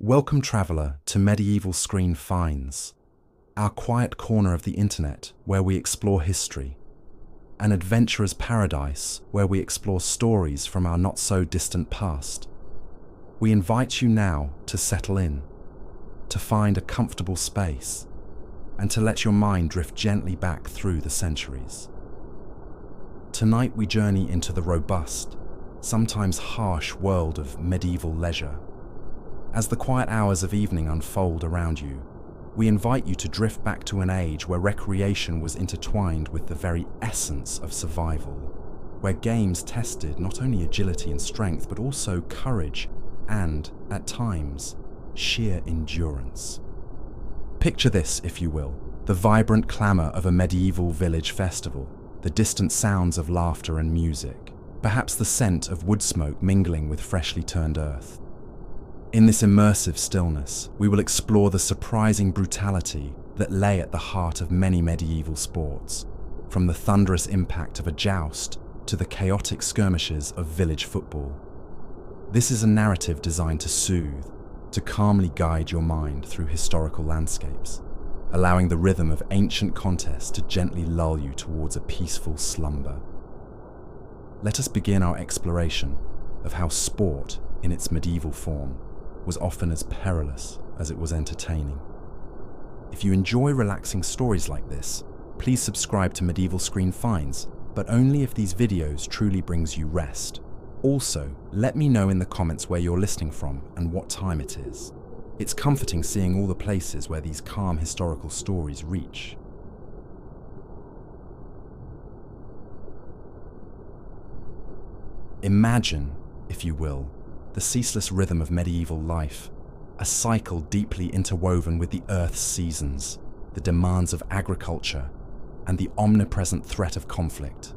Welcome, traveller, to Medieval Screen Finds, our quiet corner of the internet where we explore history, an adventurer's paradise where we explore stories from our not-so-distant past. We invite you now to settle in, to find a comfortable space, and to let your mind drift gently back through the centuries. Tonight we journey into the robust, sometimes harsh world of medieval leisure. As the quiet hours of evening unfold around you, we invite you to drift back to an age where recreation was intertwined with the very essence of survival, where games tested not only agility and strength, but also courage and, at times, sheer endurance. Picture this, if you will, the vibrant clamour of a medieval village festival, the distant sounds of laughter and music, perhaps the scent of wood smoke mingling with freshly turned earth. In this immersive stillness, we will explore the surprising brutality that lay at the heart of many medieval sports, from the thunderous impact of a joust to the chaotic skirmishes of village football. This is a narrative designed to soothe, to calmly guide your mind through historical landscapes, allowing the rhythm of ancient contests to gently lull you towards a peaceful slumber. Let us begin our exploration of how sport, in its medieval form, was often as perilous as it was entertaining. If you enjoy relaxing stories like this, please subscribe to Medieval Screen Finds, but only if these videos truly brings you rest. Also, let me know in the comments where you're listening from and what time it is. It's comforting seeing all the places where these calm historical stories reach. Imagine, if you will, the ceaseless rhythm of medieval life, a cycle deeply interwoven with the earth's seasons, the demands of agriculture, and the omnipresent threat of conflict.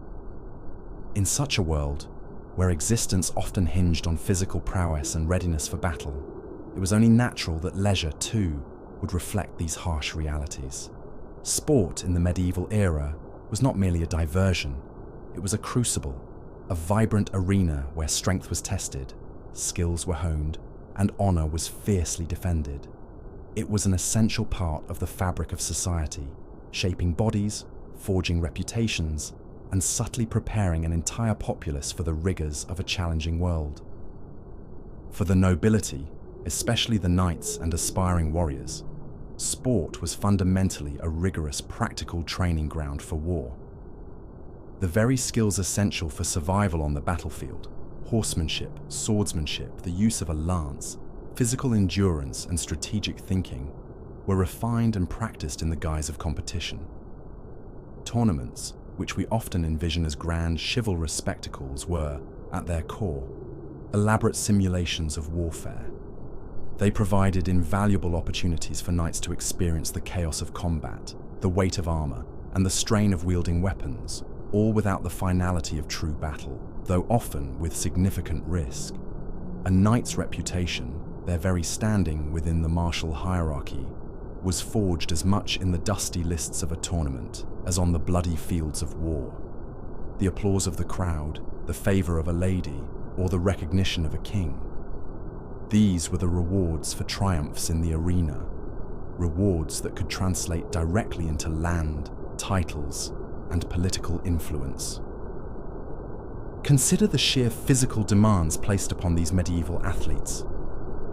In such a world, where existence often hinged on physical prowess and readiness for battle, it was only natural that leisure, too, would reflect these harsh realities. Sport in the medieval era was not merely a diversion, it was a crucible, a vibrant arena where strength was tested, skills were honed, and honor was fiercely defended. It was an essential part of the fabric of society, shaping bodies, forging reputations, and subtly preparing an entire populace for the rigors of a challenging world. For the nobility, especially the knights and aspiring warriors, sport was fundamentally a rigorous practical training ground for war. The very skills essential for survival on the battlefield, horsemanship, swordsmanship, the use of a lance, physical endurance, and strategic thinking were refined and practiced in the guise of competition. Tournaments, which we often envision as grand chivalrous spectacles, were, at their core, elaborate simulations of warfare. They provided invaluable opportunities for knights to experience the chaos of combat, the weight of armor, and the strain of wielding weapons, all without the finality of true battle, though often with significant risk. A knight's reputation, their very standing within the martial hierarchy, was forged as much in the dusty lists of a tournament as on the bloody fields of war. The applause of the crowd, the favor of a lady, or the recognition of a king. These were the rewards for triumphs in the arena, rewards that could translate directly into land, titles, and political influence. Consider the sheer physical demands placed upon these medieval athletes.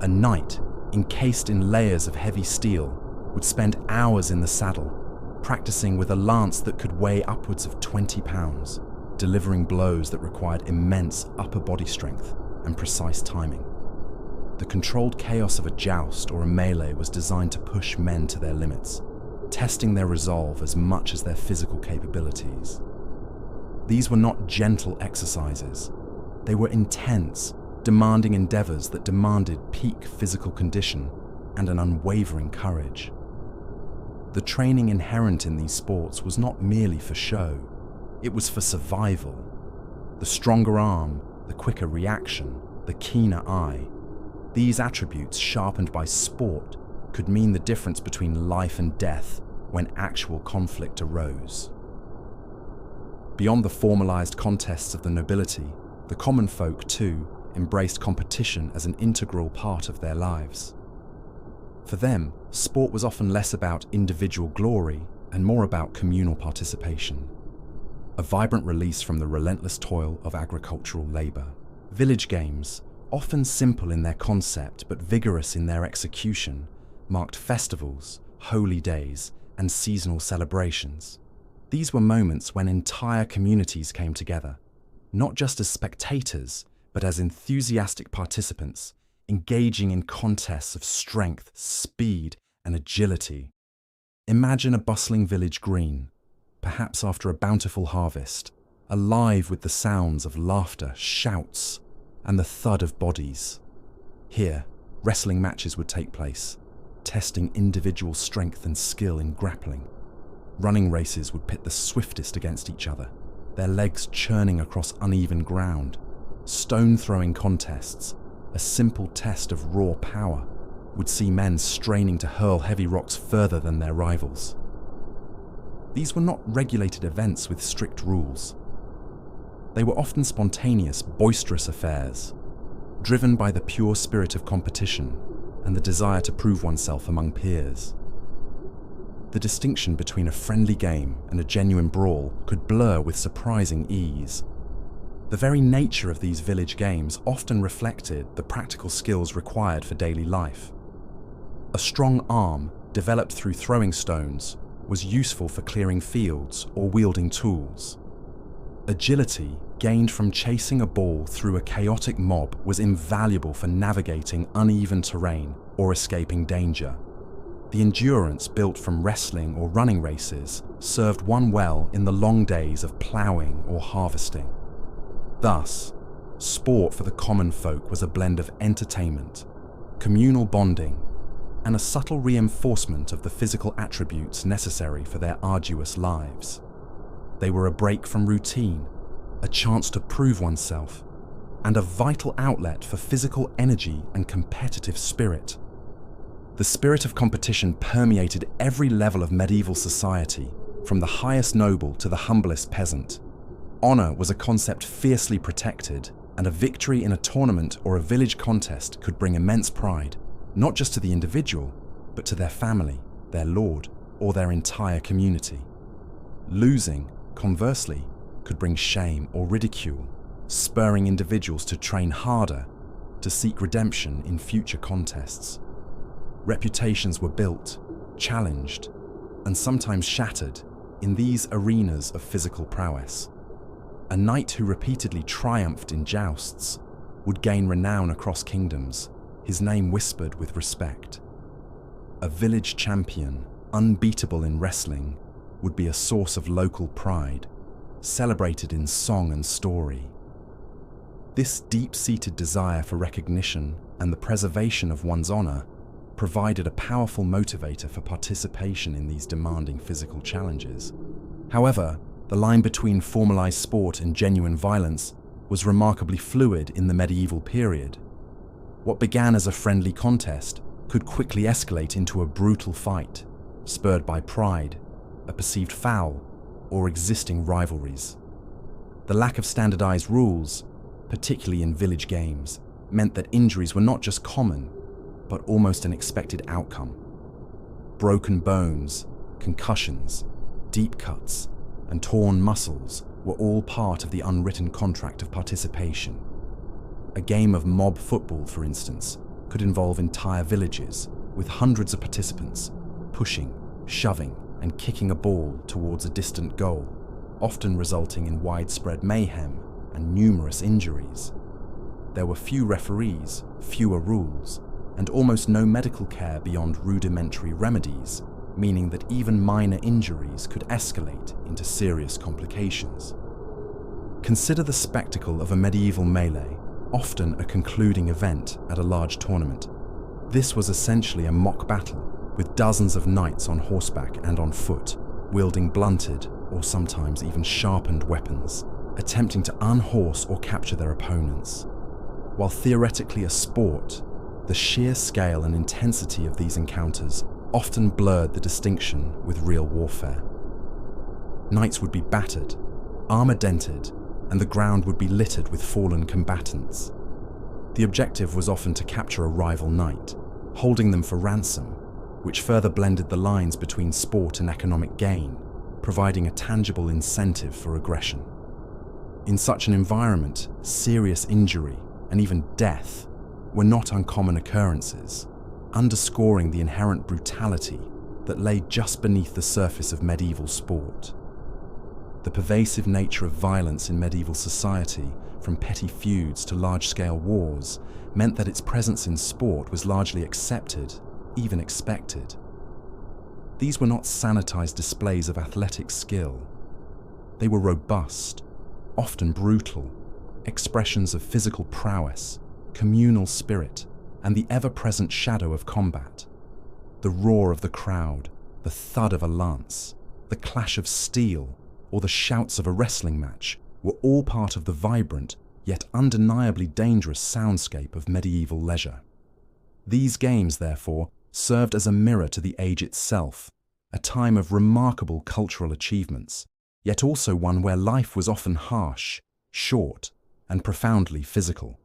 A knight, encased in layers of heavy steel, would spend hours in the saddle, practicing with a lance that could weigh upwards of 20 pounds, delivering blows that required immense upper body strength and precise timing. The controlled chaos of a joust or a melee was designed to push men to their limits, testing their resolve as much as their physical capabilities. These were not gentle exercises. They were intense, demanding endeavors that demanded peak physical condition and an unwavering courage. The training inherent in these sports was not merely for show, it was for survival. The stronger arm, the quicker reaction, the keener eye. These attributes, sharpened by sport, could mean the difference between life and death when actual conflict arose. Beyond the formalized contests of the nobility, the common folk, too, embraced competition as an integral part of their lives. For them, sport was often less about individual glory and more about communal participation. A vibrant release from the relentless toil of agricultural labor. Village games, often simple in their concept but vigorous in their execution, marked festivals, holy days, and seasonal celebrations. These were moments when entire communities came together, not just as spectators, but as enthusiastic participants, engaging in contests of strength, speed, and agility. Imagine a bustling village green, perhaps after a bountiful harvest, alive with the sounds of laughter, shouts, and the thud of bodies. Here, wrestling matches would take place, testing individual strength and skill in grappling. Running races would pit the swiftest against each other, their legs churning across uneven ground. Stone-throwing contests, a simple test of raw power, would see men straining to hurl heavy rocks further than their rivals. These were not regulated events with strict rules. They were often spontaneous, boisterous affairs, driven by the pure spirit of competition and the desire to prove oneself among peers. The distinction between a friendly game and a genuine brawl could blur with surprising ease. The very nature of these village games often reflected the practical skills required for daily life. A strong arm, developed through throwing stones, was useful for clearing fields or wielding tools. Agility, gained from chasing a ball through a chaotic mob, was invaluable for navigating uneven terrain or escaping danger. The endurance built from wrestling or running races served one well in the long days of ploughing or harvesting. Thus, sport for the common folk was a blend of entertainment, communal bonding, and a subtle reinforcement of the physical attributes necessary for their arduous lives. They were a break from routine, a chance to prove oneself, and a vital outlet for physical energy and competitive spirit. The spirit of competition permeated every level of medieval society, from the highest noble to the humblest peasant. Honor was a concept fiercely protected, and a victory in a tournament or a village contest could bring immense pride, not just to the individual, but to their family, their lord, or their entire community. Losing, conversely, could bring shame or ridicule, spurring individuals to train harder, to seek redemption in future contests. Reputations were built, challenged, and sometimes shattered in these arenas of physical prowess. A knight who repeatedly triumphed in jousts would gain renown across kingdoms, his name whispered with respect. A village champion, unbeatable in wrestling, would be a source of local pride, celebrated in song and story. This deep-seated desire for recognition and the preservation of one's honor provided a powerful motivator for participation in these demanding physical challenges. However, the line between formalized sport and genuine violence was remarkably fluid in the medieval period. What began as a friendly contest could quickly escalate into a brutal fight, spurred by pride, a perceived foul, or existing rivalries. The lack of standardized rules, particularly in village games, meant that injuries were not just common, but almost an expected outcome. Broken bones, concussions, deep cuts, and torn muscles were all part of the unwritten contract of participation. A game of mob football, for instance, could involve entire villages with hundreds of participants, pushing, shoving, and kicking a ball towards a distant goal, often resulting in widespread mayhem and numerous injuries. There were few referees, fewer rules, and almost no medical care beyond rudimentary remedies, meaning that even minor injuries could escalate into serious complications. Consider the spectacle of a medieval melee, often a concluding event at a large tournament. This was essentially a mock battle, with dozens of knights on horseback and on foot, wielding blunted or sometimes even sharpened weapons, attempting to unhorse or capture their opponents. While theoretically a sport, the sheer scale and intensity of these encounters often blurred the distinction with real warfare. Knights would be battered, armor dented, and the ground would be littered with fallen combatants. The objective was often to capture a rival knight, holding them for ransom, which further blended the lines between sport and economic gain, providing a tangible incentive for aggression. In such an environment, serious injury and even death were not uncommon occurrences, underscoring the inherent brutality that lay just beneath the surface of medieval sport. The pervasive nature of violence in medieval society, from petty feuds to large-scale wars, meant that its presence in sport was largely accepted, even expected. These were not sanitized displays of athletic skill. They were robust, often brutal, expressions of physical prowess, communal spirit, and the ever-present shadow of combat. The roar of the crowd, the thud of a lance, the clash of steel, or the shouts of a wrestling match were all part of the vibrant, yet undeniably dangerous soundscape of medieval leisure. These games, therefore, served as a mirror to the age itself, a time of remarkable cultural achievements, yet also one where life was often harsh, short, and profoundly physical.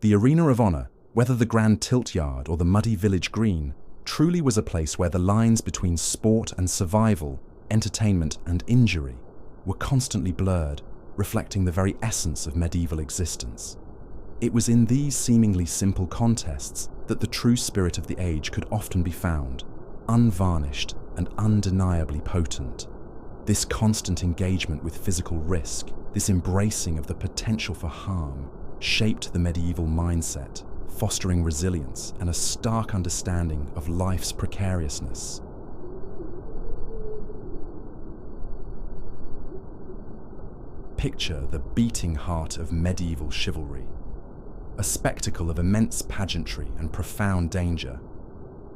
The arena of honor, whether the grand tilt yard or the muddy village green, truly was a place where the lines between sport and survival, entertainment and injury, were constantly blurred, reflecting the very essence of medieval existence. It was in these seemingly simple contests that the true spirit of the age could often be found, unvarnished and undeniably potent. This constant engagement with physical risk, this embracing of the potential for harm, shaped the medieval mindset, fostering resilience and a stark understanding of life's precariousness. Picture the beating heart of medieval chivalry, a spectacle of immense pageantry and profound danger,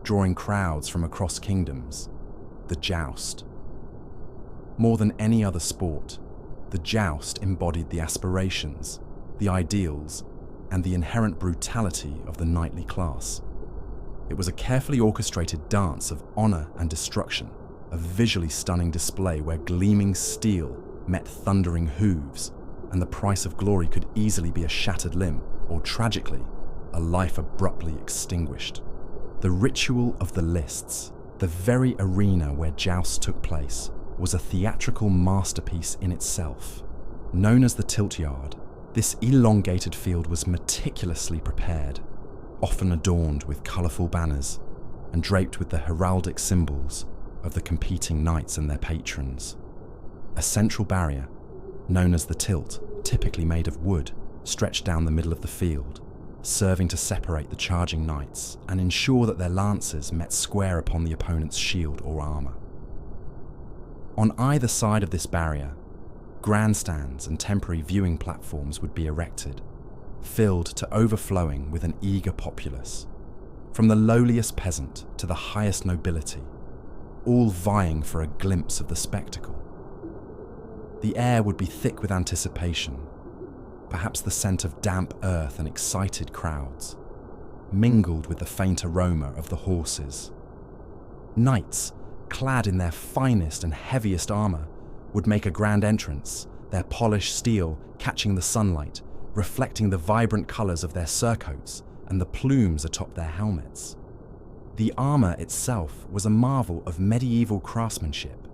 drawing crowds from across kingdoms, the joust. More than any other sport, the joust embodied the aspirations, the ideals, and the inherent brutality of the knightly class. It was a carefully orchestrated dance of honor and destruction, a visually stunning display where gleaming steel met thundering hooves, and the price of glory could easily be a shattered limb, or tragically, a life abruptly extinguished. The ritual of the lists, the very arena where jousts took place, was a theatrical masterpiece in itself. Known as the tilt yard, this elongated field was meticulously prepared, often adorned with colourful banners and draped with the heraldic symbols of the competing knights and their patrons. A central barrier, known as the tilt, typically made of wood, stretched down the middle of the field, serving to separate the charging knights and ensure that their lances met square upon the opponent's shield or armour. On either side of this barrier, grandstands and temporary viewing platforms would be erected, filled to overflowing with an eager populace, from the lowliest peasant to the highest nobility, all vying for a glimpse of the spectacle. The air would be thick with anticipation, perhaps the scent of damp earth and excited crowds, mingled with the faint aroma of the horses. Knights, clad in their finest and heaviest armour, would make a grand entrance, their polished steel catching the sunlight, reflecting the vibrant colours of their surcoats and the plumes atop their helmets. The armour itself was a marvel of medieval craftsmanship,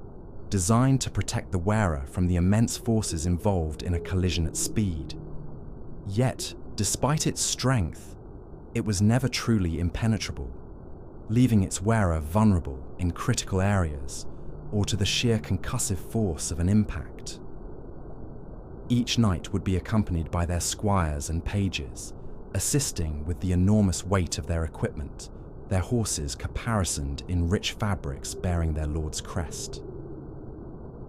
designed to protect the wearer from the immense forces involved in a collision at speed. Yet, despite its strength, it was never truly impenetrable, leaving its wearer vulnerable in critical areas or to the sheer concussive force of an impact. Each knight would be accompanied by their squires and pages, assisting with the enormous weight of their equipment, their horses caparisoned in rich fabrics bearing their lord's crest.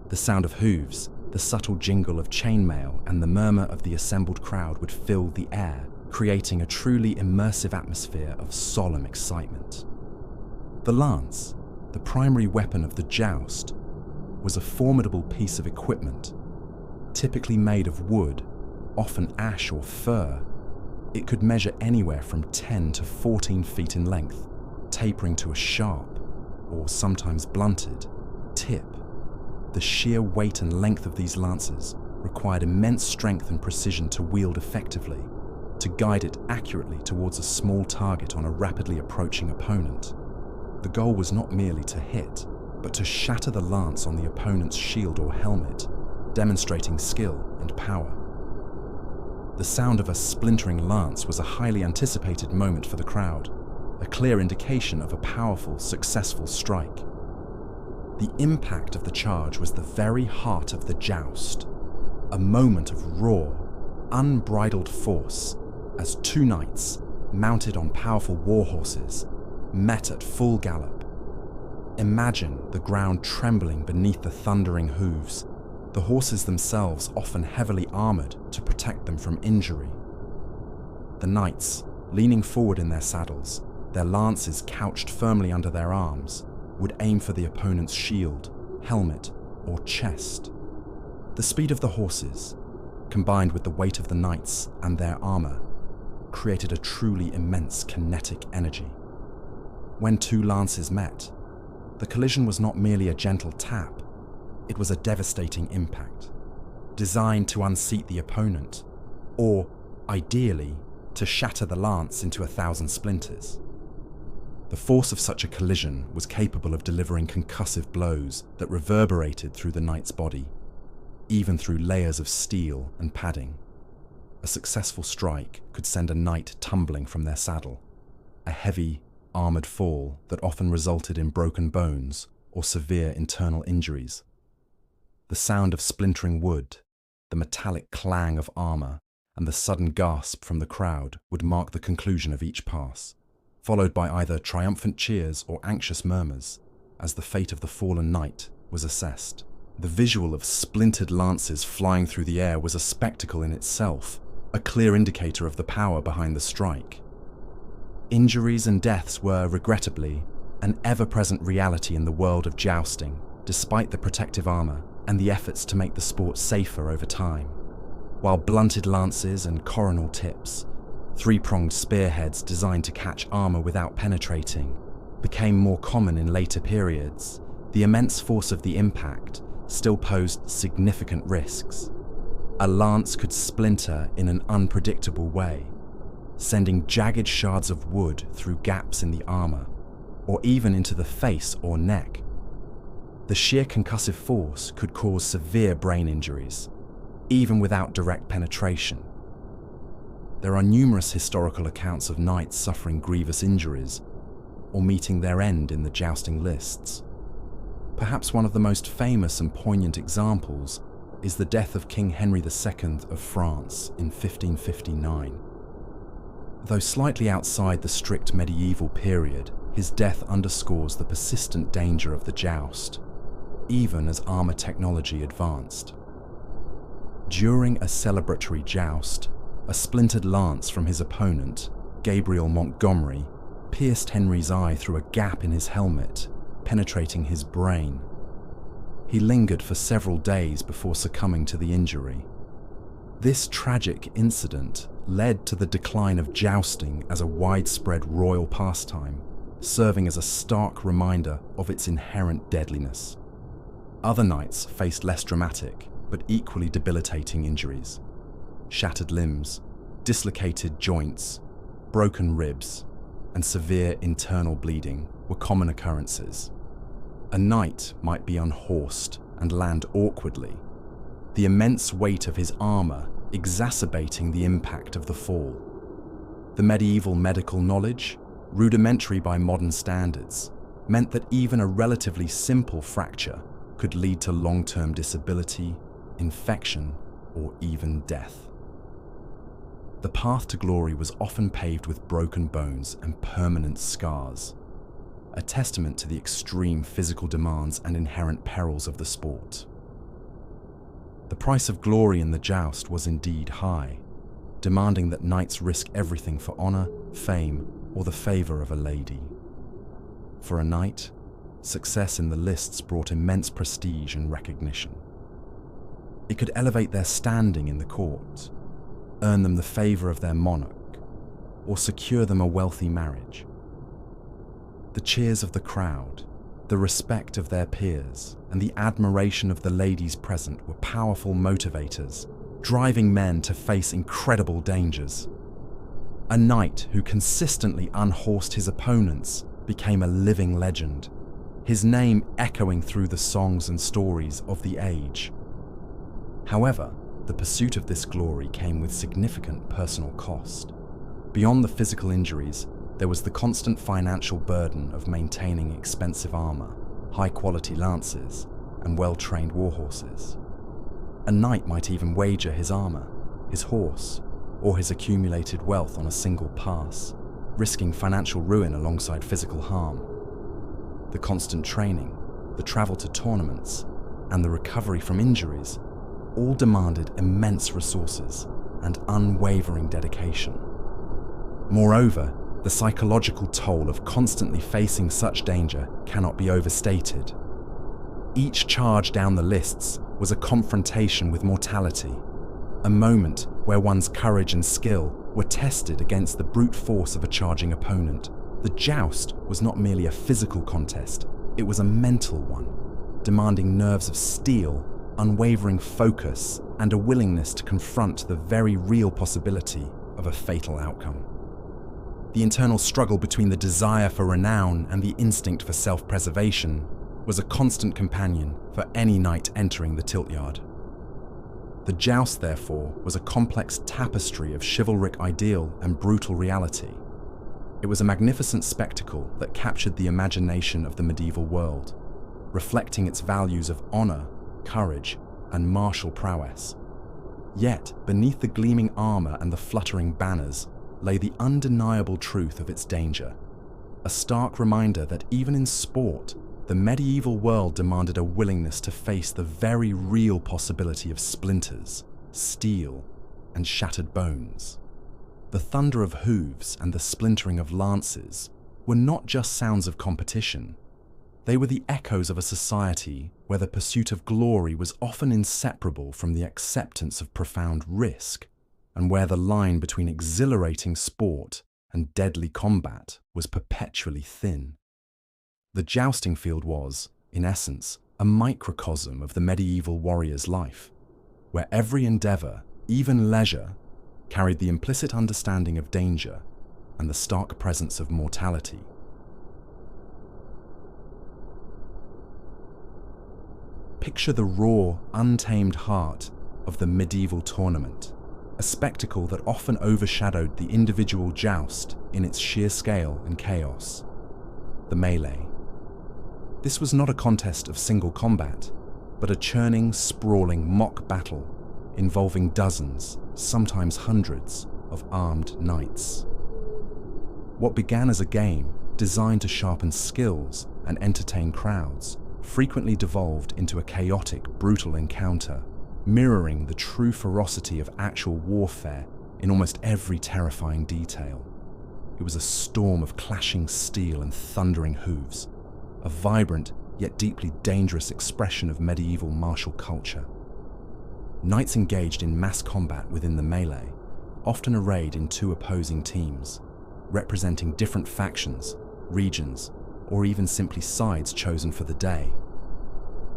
The sound of hooves, the subtle jingle of chainmail, and the murmur of the assembled crowd would fill the air, creating a truly immersive atmosphere of solemn excitement. The lance, the primary weapon of the joust, was a formidable piece of equipment. Typically made of wood, often ash or fir, it could measure anywhere from 10 to 14 feet in length, tapering to a sharp, or sometimes blunted, tip. The sheer weight and length of these lances required immense strength and precision to wield effectively, to guide it accurately towards a small target on a rapidly approaching opponent. The goal was not merely to hit, but to shatter the lance on the opponent's shield or helmet, demonstrating skill and power. The sound of a splintering lance was a highly anticipated moment for the crowd, a clear indication of a powerful, successful strike. The impact of the charge was the very heart of the joust, a moment of raw, unbridled force as two knights, mounted on powerful war horses, met at full gallop. Imagine the ground trembling beneath the thundering hooves, the horses themselves often heavily armoured to protect them from injury. The knights, leaning forward in their saddles, their lances couched firmly under their arms, would aim for the opponent's shield, helmet, or chest. The speed of the horses, combined with the weight of the knights and their armour, created a truly immense kinetic energy. When two lances met, the collision was not merely a gentle tap, it was a devastating impact, designed to unseat the opponent, or, ideally, to shatter the lance into 1,000 splinters. The force of such a collision was capable of delivering concussive blows that reverberated through the knight's body, even through layers of steel and padding. A successful strike could send a knight tumbling from their saddle, a heavy, armoured fall that often resulted in broken bones or severe internal injuries. The sound of splintering wood, the metallic clang of armour, and the sudden gasp from the crowd would mark the conclusion of each pass, followed by either triumphant cheers or anxious murmurs, as the fate of the fallen knight was assessed. The visual of splintered lances flying through the air was a spectacle in itself, a clear indicator of the power behind the strike. Injuries and deaths were, regrettably, an ever-present reality in the world of jousting, despite the protective armour and the efforts to make the sport safer over time. While blunted lances and coronal tips, three-pronged spearheads designed to catch armour without penetrating, became more common in later periods, the immense force of the impact still posed significant risks. A lance could splinter in an unpredictable way, sending jagged shards of wood through gaps in the armour, or even into the face or neck. The sheer concussive force could cause severe brain injuries, even without direct penetration. There are numerous historical accounts of knights suffering grievous injuries or meeting their end in the jousting lists. Perhaps one of the most famous and poignant examples is the death of King Henry II of France in 1559. Though slightly outside the strict medieval period, his death underscores the persistent danger of the joust, even as armour technology advanced. During a celebratory joust, a splintered lance from his opponent, Gabriel Montgomery, pierced Henry's eye through a gap in his helmet, penetrating his brain. He lingered for several days before succumbing to the injury. This tragic incident led to the decline of jousting as a widespread royal pastime, serving as a stark reminder of its inherent deadliness. Other knights faced less dramatic, but equally debilitating injuries. Shattered limbs, dislocated joints, broken ribs, and severe internal bleeding were common occurrences. A knight might be unhorsed and land awkwardly, the immense weight of his armour exacerbating the impact of the fall. The medieval medical knowledge, rudimentary by modern standards, meant that even a relatively simple fracture could lead to long-term disability, infection, or even death. The path to glory was often paved with broken bones and permanent scars, a testament to the extreme physical demands and inherent perils of the sport. The price of glory in the joust was indeed high, demanding that knights risk everything for honour, fame, or the favour of a lady. For a knight, success in the lists brought immense prestige and recognition. It could elevate their standing in the court, earn them the favour of their monarch, or secure them a wealthy marriage. The cheers of the crowd, the respect of their peers, and the admiration of the ladies present were powerful motivators, driving men to face incredible dangers. A knight who consistently unhorsed his opponents became a living legend, his name echoing through the songs and stories of the age. However, the pursuit of this glory came with significant personal cost. Beyond the physical injuries, there was the constant financial burden of maintaining expensive armor, high-quality lances, and well-trained warhorses. A knight might even wager his armor, his horse, or his accumulated wealth on a single pass, risking financial ruin alongside physical harm. The constant training, the travel to tournaments, and the recovery from injuries all demanded immense resources and unwavering dedication. Moreover, the psychological toll of constantly facing such danger cannot be overstated. Each charge down the lists was a confrontation with mortality, a moment where one's courage and skill were tested against the brute force of a charging opponent. The joust was not merely a physical contest, it was a mental one, demanding nerves of steel, unwavering focus, and a willingness to confront the very real possibility of a fatal outcome. The internal struggle between the desire for renown and the instinct for self-preservation was a constant companion for any knight entering the tilt-yard. The joust, therefore, was a complex tapestry of chivalric ideal and brutal reality. It was a magnificent spectacle that captured the imagination of the medieval world, reflecting its values of honor, courage, and martial prowess. Yet, beneath the gleaming armor and the fluttering banners lay the undeniable truth of its danger, a stark reminder that even in sport, the medieval world demanded a willingness to face the very real possibility of splinters, steel, and shattered bones. The thunder of hooves and the splintering of lances were not just sounds of competition. They were the echoes of a society where the pursuit of glory was often inseparable from the acceptance of profound risk, and where the line between exhilarating sport and deadly combat was perpetually thin. The jousting field was, in essence, a microcosm of the medieval warrior's life, where every endeavor, even leisure, carried the implicit understanding of danger and the stark presence of mortality. Picture the raw, untamed heart of the medieval tournament, a spectacle that often overshadowed the individual joust in its sheer scale and chaos. The melee. This was not a contest of single combat, but a churning, sprawling mock battle involving dozens, sometimes hundreds, of armed knights. What began as a game designed to sharpen skills and entertain crowds frequently devolved into a chaotic, brutal encounter, mirroring the true ferocity of actual warfare in almost every terrifying detail. It was a storm of clashing steel and thundering hooves, a vibrant yet deeply dangerous expression of medieval martial culture. Knights engaged in mass combat within the melee, often arrayed in two opposing teams, representing different factions, regions, or even simply sides chosen for the day.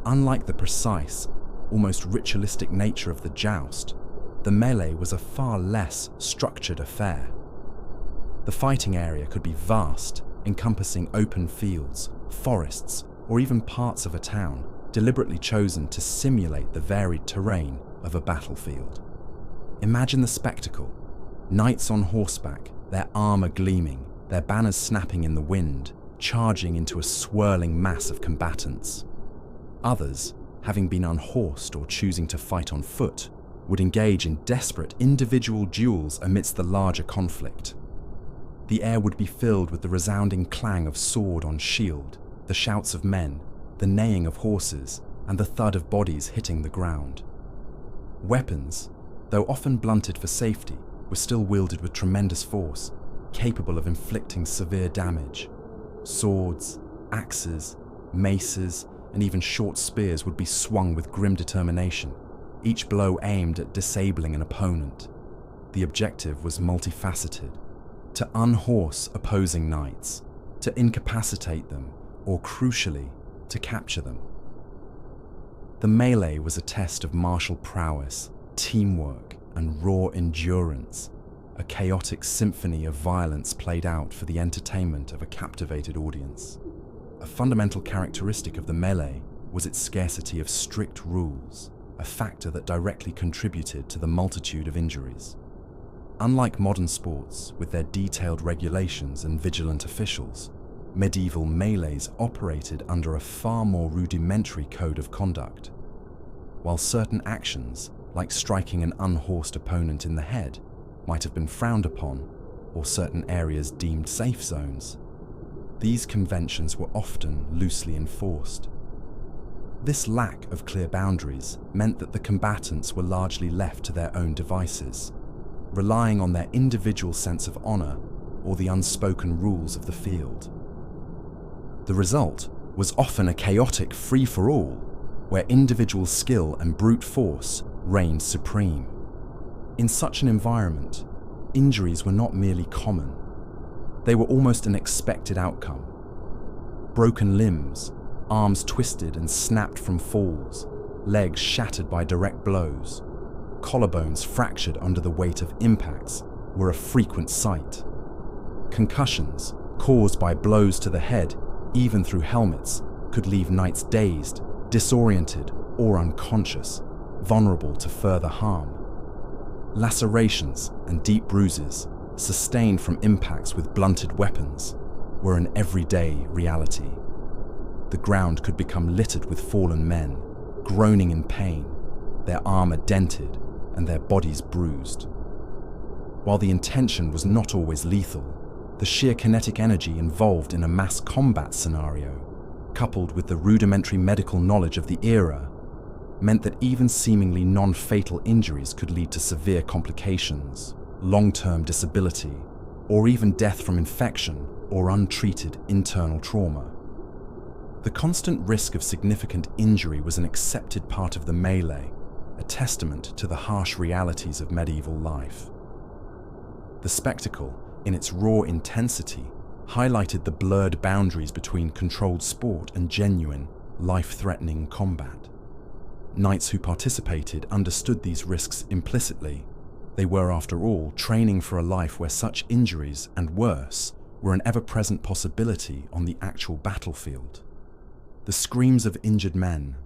Unlike the precise, almost ritualistic nature of the joust, the melee was a far less structured affair. The fighting area could be vast, encompassing open fields, forests, or even parts of a town, deliberately chosen to simulate the varied terrain of a battlefield. Imagine the spectacle: knights on horseback, their armor gleaming, their banners snapping in the wind, charging into a swirling mass of combatants. Others, having been unhorsed or choosing to fight on foot, would engage in desperate individual duels amidst the larger conflict. The air would be filled with the resounding clang of sword on shield, the shouts of men, the neighing of horses, and the thud of bodies hitting the ground. Weapons, though often blunted for safety, were still wielded with tremendous force, capable of inflicting severe damage. Swords, axes, maces, and even short spears would be swung with grim determination, each blow aimed at disabling an opponent. The objective was multifaceted: to unhorse opposing knights, to incapacitate them, or crucially, to capture them. The melee was a test of martial prowess, teamwork, and raw endurance, a chaotic symphony of violence played out for the entertainment of a captivated audience. A fundamental characteristic of the melee was its scarcity of strict rules, a factor that directly contributed to the multitude of injuries. Unlike modern sports, with their detailed regulations and vigilant officials, medieval melees operated under a far more rudimentary code of conduct. While certain actions, like striking an unhorsed opponent in the head, might have been frowned upon, or certain areas deemed safe zones, these conventions were often loosely enforced. This lack of clear boundaries meant that the combatants were largely left to their own devices, relying on their individual sense of honor or the unspoken rules of the field. The result was often a chaotic free-for-all, where individual skill and brute force reigned supreme. In such an environment, injuries were not merely common. They were almost an expected outcome. Broken limbs, arms twisted and snapped from falls, legs shattered by direct blows, collarbones fractured under the weight of impacts were a frequent sight. Concussions, caused by blows to the head, even through helmets, could leave knights dazed, disoriented, or unconscious, vulnerable to further harm. Lacerations and deep bruises, sustained from impacts with blunted weapons, were an everyday reality. The ground could become littered with fallen men, groaning in pain, their armor dented and their bodies bruised. While the intention was not always lethal, the sheer kinetic energy involved in a mass combat scenario, coupled with the rudimentary medical knowledge of the era, meant that even seemingly non-fatal injuries could lead to severe complications, long-term disability, or even death from infection or untreated internal trauma. The constant risk of significant injury was an accepted part of the melee, a testament to the harsh realities of medieval life. The spectacle, in its raw intensity, highlighted the blurred boundaries between controlled sport and genuine, life-threatening combat. Knights who participated understood these risks implicitly. They were, after all, training for a life where such injuries, and worse, were an ever-present possibility on the actual battlefield. The screams of injured men,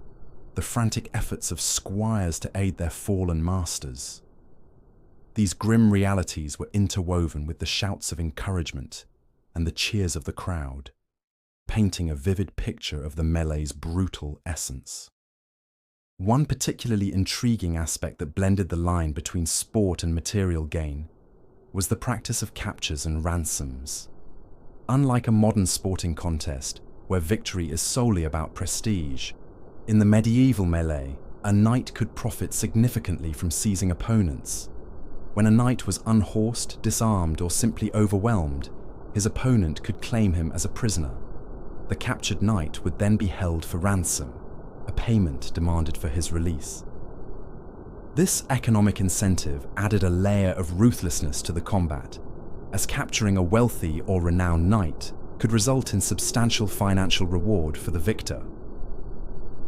the frantic efforts of squires to aid their fallen masters. These grim realities were interwoven with the shouts of encouragement and the cheers of the crowd, painting a vivid picture of the melee's brutal essence. One particularly intriguing aspect that blended the line between sport and material gain was the practice of captures and ransoms. Unlike a modern sporting contest, where victory is solely about prestige, in the medieval melee, a knight could profit significantly from seizing opponents. When a knight was unhorsed, disarmed, or simply overwhelmed, his opponent could claim him as a prisoner. The captured knight would then be held for ransom, a payment demanded for his release. This economic incentive added a layer of ruthlessness to the combat, as capturing a wealthy or renowned knight could result in substantial financial reward for the victor.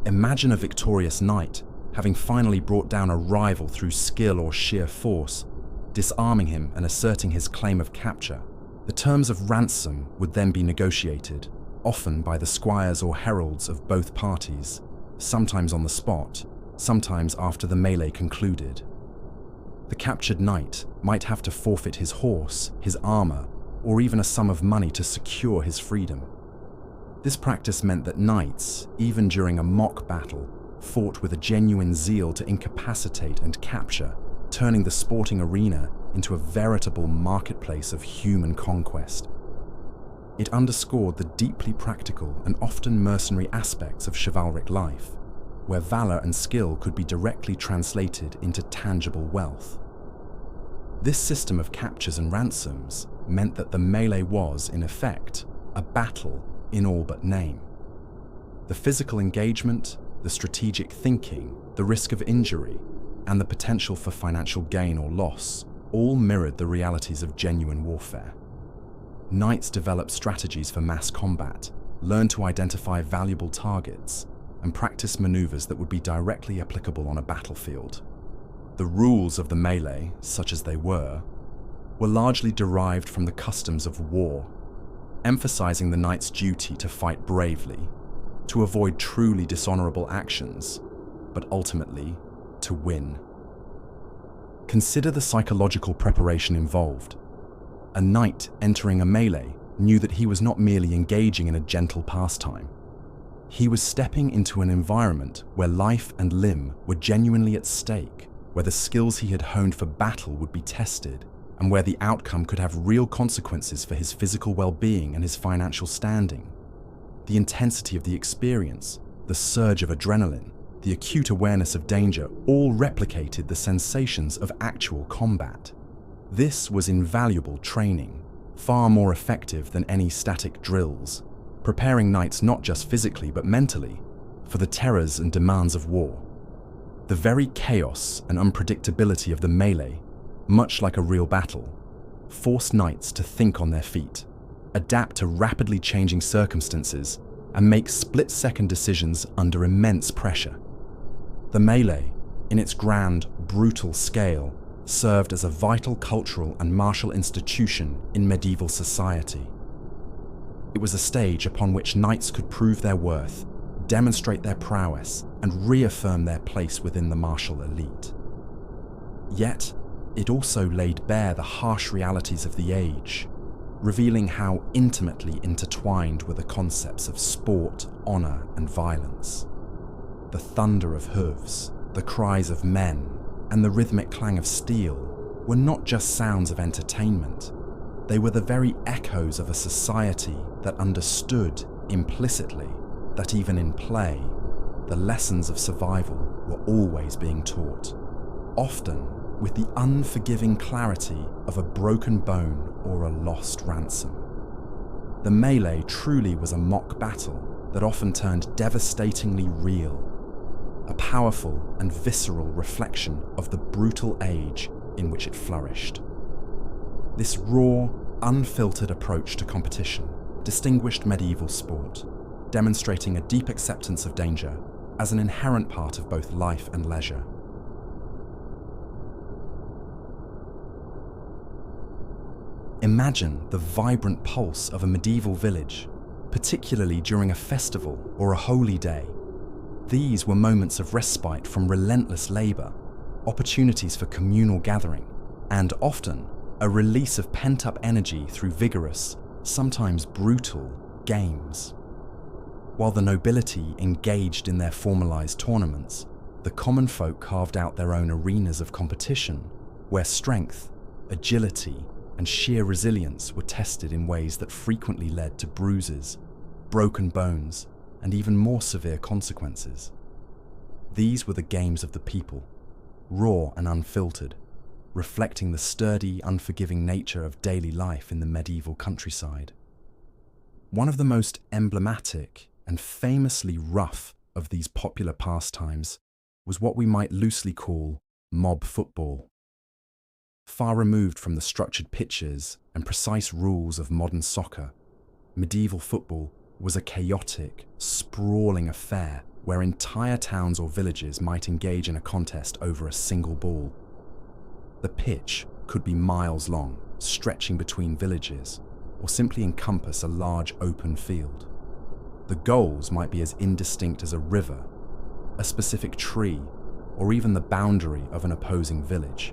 Imagine a victorious knight having finally brought down a rival through skill or sheer force, disarming him and asserting his claim of capture. The terms of ransom would then be negotiated, often by the squires or heralds of both parties, sometimes on the spot, sometimes after the melee concluded. The captured knight might have to forfeit his horse, his armor, or even a sum of money to secure his freedom. This practice meant that knights, even during a mock battle, fought with a genuine zeal to incapacitate and capture, turning the sporting arena into a veritable marketplace of human conquest. It underscored the deeply practical and often mercenary aspects of chivalric life, where valor and skill could be directly translated into tangible wealth. This system of captures and ransoms meant that the melee was, in effect, a battle in all but name. The physical engagement, the strategic thinking, the risk of injury, and the potential for financial gain or loss all mirrored the realities of genuine warfare. Knights developed strategies for mass combat, learned to identify valuable targets, and practice maneuvers that would be directly applicable on a battlefield. The rules of the melee, such as they were were largely derived from the customs of war, emphasizing the knight's duty to fight bravely, to avoid truly dishonorable actions, but ultimately to win. Consider the psychological preparation involved. A knight entering a melee knew that he was not merely engaging in a gentle pastime. He was stepping into an environment where life and limb were genuinely at stake, where the skills he had honed for battle would be tested, and where the outcome could have real consequences for his physical well-being and his financial standing. The intensity of the experience, the surge of adrenaline, the acute awareness of danger all replicated the sensations of actual combat. This was invaluable training, far more effective than any static drills, preparing knights not just physically but mentally for the terrors and demands of war. The very chaos and unpredictability of the melee, much like a real battle, forced knights to think on their feet, adapt to rapidly changing circumstances, and make split-second decisions under immense pressure. The melee, in its grand, brutal scale, served as a vital cultural and martial institution in medieval society. It was a stage upon which knights could prove their worth, demonstrate their prowess, and reaffirm their place within the martial elite. Yet, it also laid bare the harsh realities of the age, revealing how intimately intertwined were the concepts of sport, honor, and violence. The thunder of hooves, the cries of men, and the rhythmic clang of steel were not just sounds of entertainment. They were the very echoes of a society that understood implicitly that even in play, the lessons of survival were always being taught, often with the unforgiving clarity of a broken bone or a lost ransom. The melee truly was a mock battle that often turned devastatingly real, a powerful and visceral reflection of the brutal age in which it flourished. This raw, unfiltered approach to competition distinguished medieval sport, demonstrating a deep acceptance of danger as an inherent part of both life and leisure. Imagine the vibrant pulse of a medieval village, particularly during a festival or a holy day. These were moments of respite from relentless labor, opportunities for communal gathering, and often a release of pent-up energy through vigorous, sometimes brutal, games. While the nobility engaged in their formalized tournaments, the common folk carved out their own arenas of competition, where strength, agility, and sheer resilience were tested in ways that frequently led to bruises, broken bones, and even more severe consequences. These were the games of the people, raw and unfiltered, reflecting the sturdy, unforgiving nature of daily life in the medieval countryside. One of the most emblematic and famously rough of these popular pastimes was what we might loosely call mob football. Far removed from the structured pitches and precise rules of modern soccer, medieval football was a chaotic, sprawling affair where entire towns or villages might engage in a contest over a single ball. The pitch could be miles long, stretching between villages, or simply encompass a large open field. The goals might be as indistinct as a river, a specific tree, or even the boundary of an opposing village.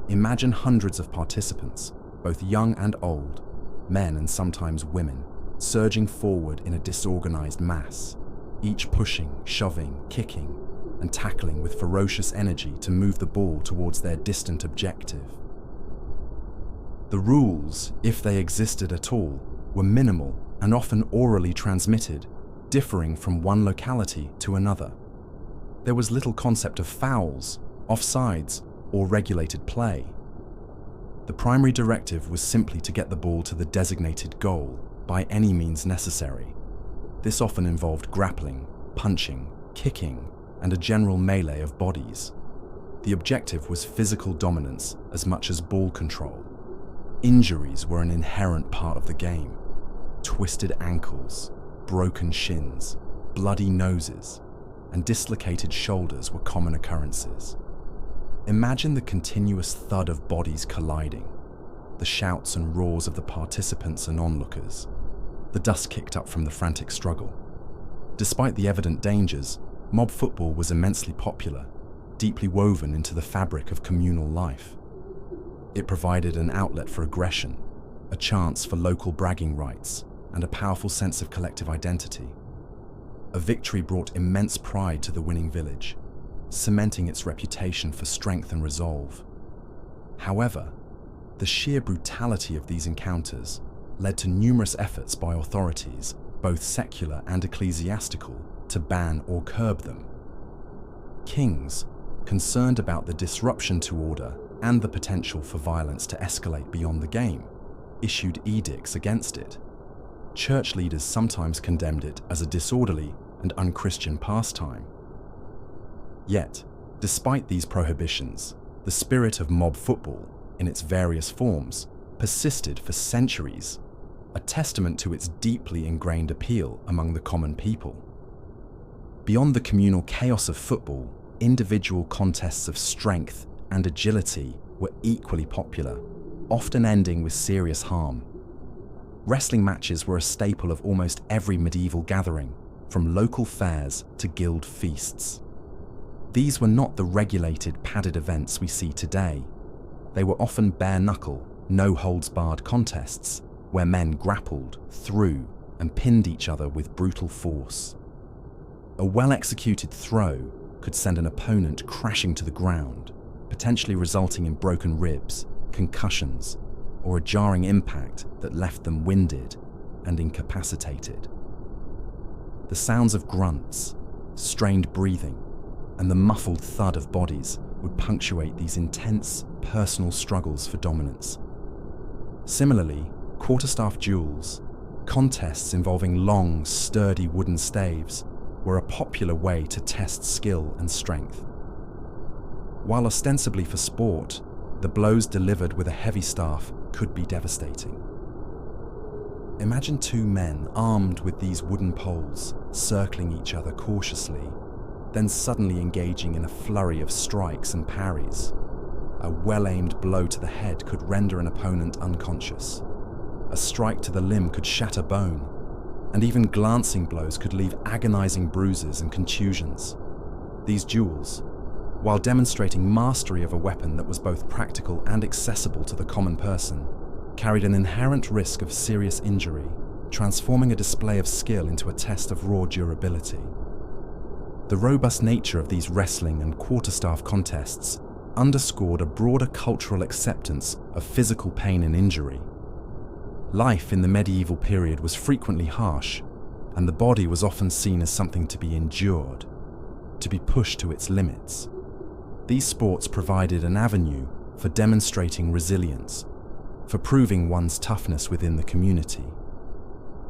Imagine hundreds of participants, both young and old, men and sometimes women, surging forward in a disorganized mass, each pushing, shoving, kicking, and tackling with ferocious energy to move the ball towards their distant objective. The rules, if they existed at all, were minimal and often orally transmitted, differing from one locality to another. There was little concept of fouls, offsides, or regulated play. The primary directive was simply to get the ball to the designated goal by any means necessary. This often involved grappling, punching, kicking, and a general melee of bodies. The objective was physical dominance as much as ball control. Injuries were an inherent part of the game. Twisted ankles, broken shins, bloody noses, and dislocated shoulders were common occurrences. Imagine the continuous thud of bodies colliding, the shouts and roars of the participants and onlookers. The dust kicked up from the frantic struggle. Despite the evident dangers, mob football was immensely popular, deeply woven into the fabric of communal life. It provided an outlet for aggression, a chance for local bragging rights, and a powerful sense of collective identity. A victory brought immense pride to the winning village, cementing its reputation for strength and resolve. However, the sheer brutality of these encounters led to numerous efforts by authorities, both secular and ecclesiastical, to ban or curb them. Kings, concerned about the disruption to order and the potential for violence to escalate beyond the game, issued edicts against it. Church leaders sometimes condemned it as a disorderly and unchristian pastime. Yet, despite these prohibitions, the spirit of mob football, in its various forms, persisted for centuries, a testament to its deeply ingrained appeal among the common people. Beyond the communal chaos of football, individual contests of strength and agility were equally popular, often ending with serious harm. Wrestling matches were a staple of almost every medieval gathering, from local fairs to guild feasts. These were not the regulated, padded events we see today. They were often bare-knuckle, no-holds-barred contests, where men grappled, threw, and pinned each other with brutal force. A well-executed throw could send an opponent crashing to the ground, potentially resulting in broken ribs, concussions, or a jarring impact that left them winded and incapacitated. The sounds of grunts, strained breathing, and the muffled thud of bodies would punctuate these intense, personal struggles for dominance. Similarly, quarterstaff duels, contests involving long, sturdy wooden staves, were a popular way to test skill and strength. While ostensibly for sport, the blows delivered with a heavy staff could be devastating. Imagine two men armed with these wooden poles, circling each other cautiously, then suddenly engaging in a flurry of strikes and parries. A well-aimed blow to the head could render an opponent unconscious. A strike to the limb could shatter bone, and even glancing blows could leave agonizing bruises and contusions. These duels, while demonstrating mastery of a weapon that was both practical and accessible to the common person, carried an inherent risk of serious injury, transforming a display of skill into a test of raw durability. The robust nature of these wrestling and quarterstaff contests underscored a broader cultural acceptance of physical pain and injury. Life in the medieval period was frequently harsh, and the body was often seen as something to be endured, to be pushed to its limits. These sports provided an avenue for demonstrating resilience, for proving one's toughness within the community.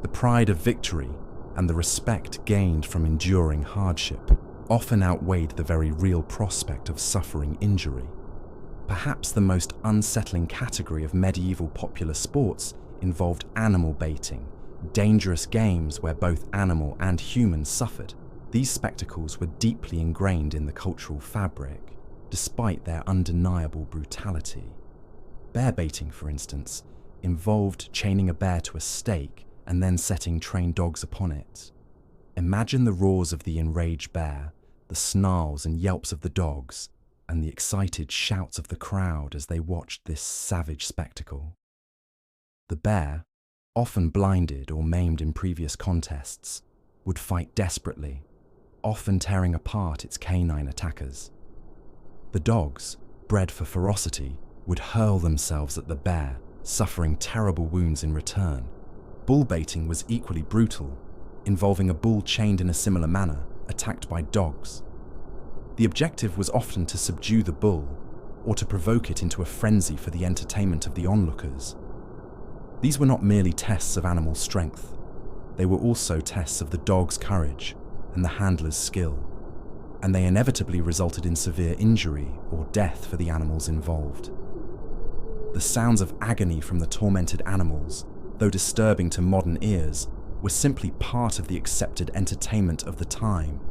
The pride of victory and the respect gained from enduring hardship often outweighed the very real prospect of suffering injury. Perhaps the most unsettling category of medieval popular sports involved animal baiting, dangerous games where both animal and human suffered. These spectacles were deeply ingrained in the cultural fabric, despite their undeniable brutality. Bear baiting, for instance, involved chaining a bear to a stake and then setting trained dogs upon it. Imagine the roars of the enraged bear, the snarls and yelps of the dogs, and the excited shouts of the crowd as they watched this savage spectacle. The bear, often blinded or maimed in previous contests, would fight desperately, often tearing apart its canine attackers. The dogs, bred for ferocity, would hurl themselves at the bear, suffering terrible wounds in return. Bull baiting was equally brutal, involving a bull chained in a similar manner, attacked by dogs. The objective was often to subdue the bull, or to provoke it into a frenzy for the entertainment of the onlookers. These were not merely tests of animal strength, they were also tests of the dog's courage and the handler's skill, and they inevitably resulted in severe injury or death for the animals involved. The sounds of agony from the tormented animals, though disturbing to modern ears, were simply part of the accepted entertainment of the time,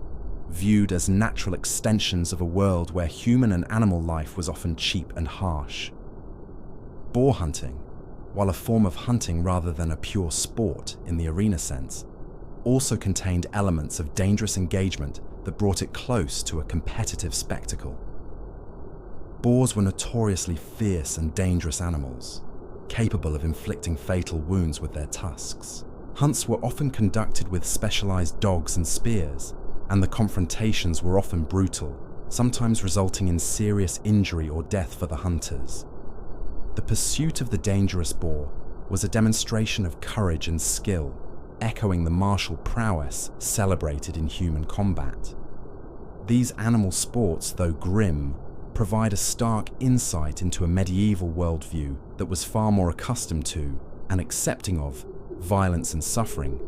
viewed as natural extensions of a world where human and animal life was often cheap and harsh. Boar hunting, while a form of hunting rather than a pure sport in the arena sense, also contained elements of dangerous engagement that brought it close to a competitive spectacle. Boars were notoriously fierce and dangerous animals, capable of inflicting fatal wounds with their tusks. Hunts were often conducted with specialized dogs and spears, and the confrontations were often brutal, sometimes resulting in serious injury or death for the hunters. The pursuit of the dangerous boar was a demonstration of courage and skill, echoing the martial prowess celebrated in human combat. These animal sports, though grim, provide a stark insight into a medieval worldview that was far more accustomed to and accepting of violence and suffering,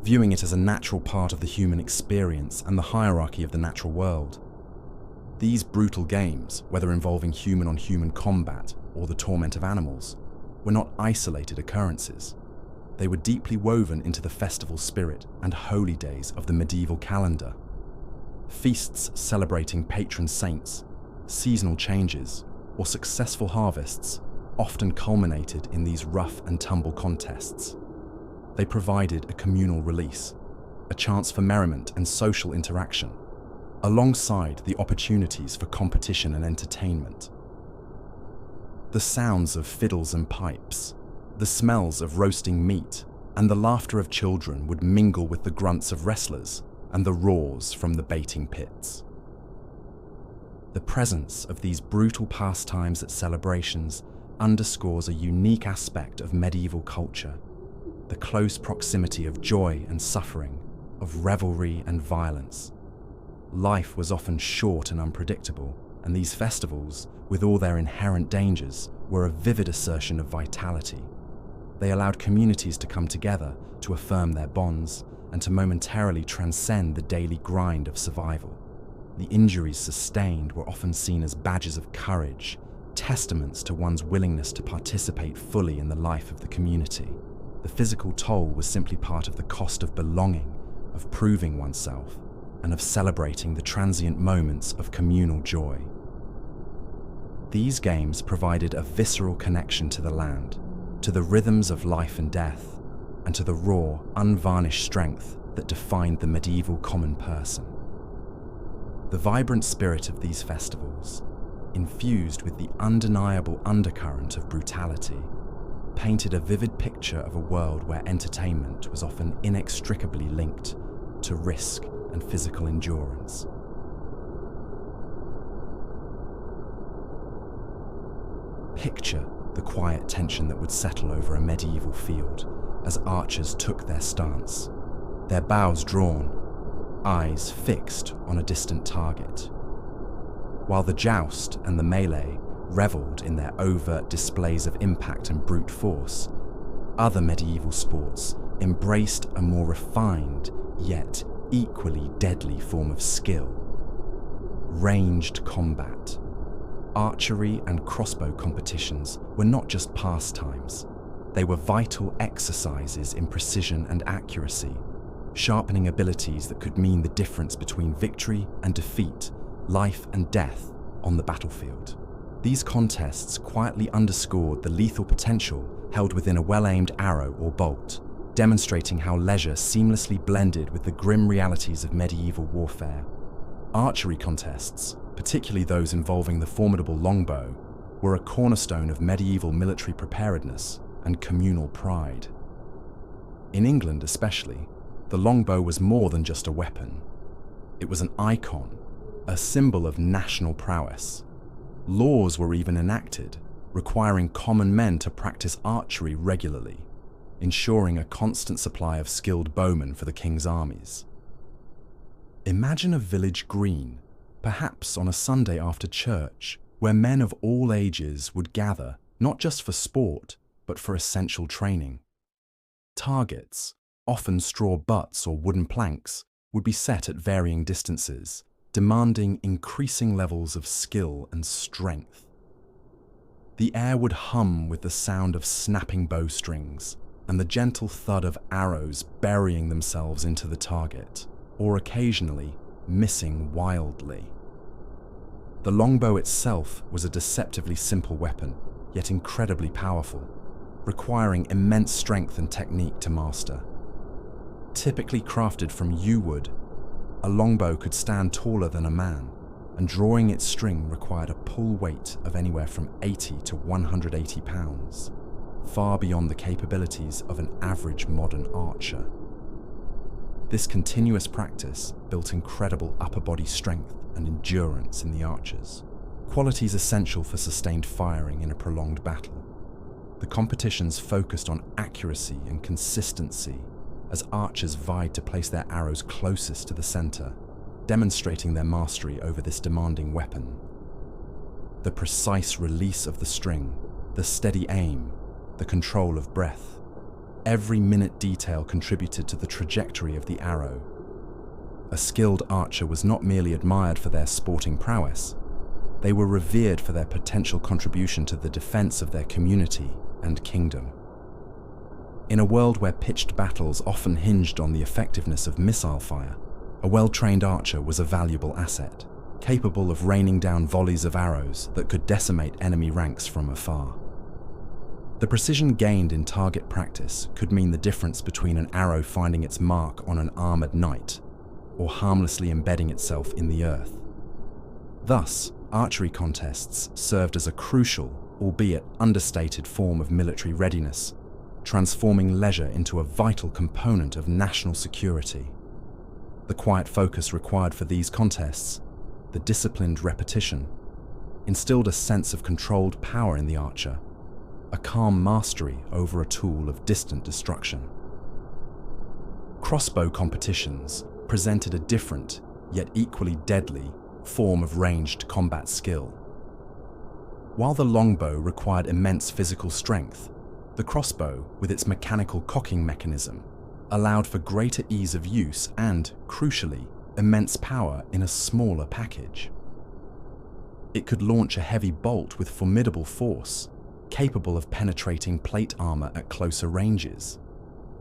viewing it as a natural part of the human experience and the hierarchy of the natural world. These brutal games, whether involving human-on-human combat or the torment of animals, were not isolated occurrences. They were deeply woven into the festival spirit and holy days of the medieval calendar. Feasts celebrating patron saints, seasonal changes, or successful harvests often culminated in these rough and tumble contests. They provided a communal release, a chance for merriment and social interaction, alongside the opportunities for competition and entertainment. The sounds of fiddles and pipes, the smells of roasting meat, and the laughter of children would mingle with the grunts of wrestlers and the roars from the baiting pits. The presence of these brutal pastimes at celebrations underscores a unique aspect of medieval culture: the close proximity of joy and suffering, of revelry and violence. Life was often short and unpredictable, and these festivals, with all their inherent dangers, were a vivid assertion of vitality. They allowed communities to come together, to affirm their bonds, and to momentarily transcend the daily grind of survival. The injuries sustained were often seen as badges of courage, testaments to one's willingness to participate fully in the life of the community. The physical toll was simply part of the cost of belonging, of proving oneself, and of celebrating the transient moments of communal joy. These games provided a visceral connection to the land, to the rhythms of life and death, and to the raw, unvarnished strength that defined the medieval common person. The vibrant spirit of these festivals, infused with the undeniable undercurrent of brutality, painted a vivid picture of a world where entertainment was often inextricably linked to risk and physical endurance. Picture the quiet tension that would settle over a medieval field as archers took their stance, their bows drawn, eyes fixed on a distant target. While the joust and the melee revelled in their overt displays of impact and brute force, other medieval sports embraced a more refined, yet equally deadly form of skill: ranged combat. Archery and crossbow competitions were not just pastimes, they were vital exercises in precision and accuracy, sharpening abilities that could mean the difference between victory and defeat, life and death on the battlefield. These contests quietly underscored the lethal potential held within a well-aimed arrow or bolt, demonstrating how leisure seamlessly blended with the grim realities of medieval warfare. Archery contests, particularly those involving the formidable longbow, were a cornerstone of medieval military preparedness and communal pride. In England especially, the longbow was more than just a weapon. It was an icon, a symbol of national prowess. Laws were even enacted, requiring common men to practice archery regularly, ensuring a constant supply of skilled bowmen for the king's armies. Imagine a village green, perhaps on a Sunday after church, where men of all ages would gather, not just for sport, but for essential training. Targets, often straw butts or wooden planks, would be set at varying distances, demanding increasing levels of skill and strength. The air would hum with the sound of snapping bowstrings and the gentle thud of arrows burying themselves into the target, or occasionally missing wildly. The longbow itself was a deceptively simple weapon, yet incredibly powerful. requiring immense strength and technique to master. Typically crafted from yew wood, a longbow could stand taller than a man, and drawing its string required a pull weight of anywhere from 80 to 180 pounds, far beyond the capabilities of an average modern archer. This continuous practice built incredible upper body strength and endurance in the archers, qualities essential for sustained firing in a prolonged battle. The competitions focused on accuracy and consistency as archers vied to place their arrows closest to the center, demonstrating their mastery over this demanding weapon. The precise release of the string, the steady aim, the control of breath, every minute detail contributed to the trajectory of the arrow. A skilled archer was not merely admired for their sporting prowess, they were revered for their potential contribution to the defense of their community and kingdom. In a world where pitched battles often hinged on the effectiveness of missile fire, a well-trained archer was a valuable asset, capable of raining down volleys of arrows that could decimate enemy ranks from afar. The precision gained in target practice could mean the difference between an arrow finding its mark on an armored knight or harmlessly embedding itself in the earth. Thus, archery contests served as a crucial, albeit understated form of military readiness, transforming leisure into a vital component of national security. The quiet focus required for these contests, the disciplined repetition, instilled a sense of controlled power in the archer, a calm mastery over a tool of distant destruction. Crossbow competitions presented a different, yet equally deadly, form of ranged combat skill. While the longbow required immense physical strength, the crossbow, with its mechanical cocking mechanism, allowed for greater ease of use and, crucially, immense power in a smaller package. It could launch a heavy bolt with formidable force, capable of penetrating plate armor at closer ranges.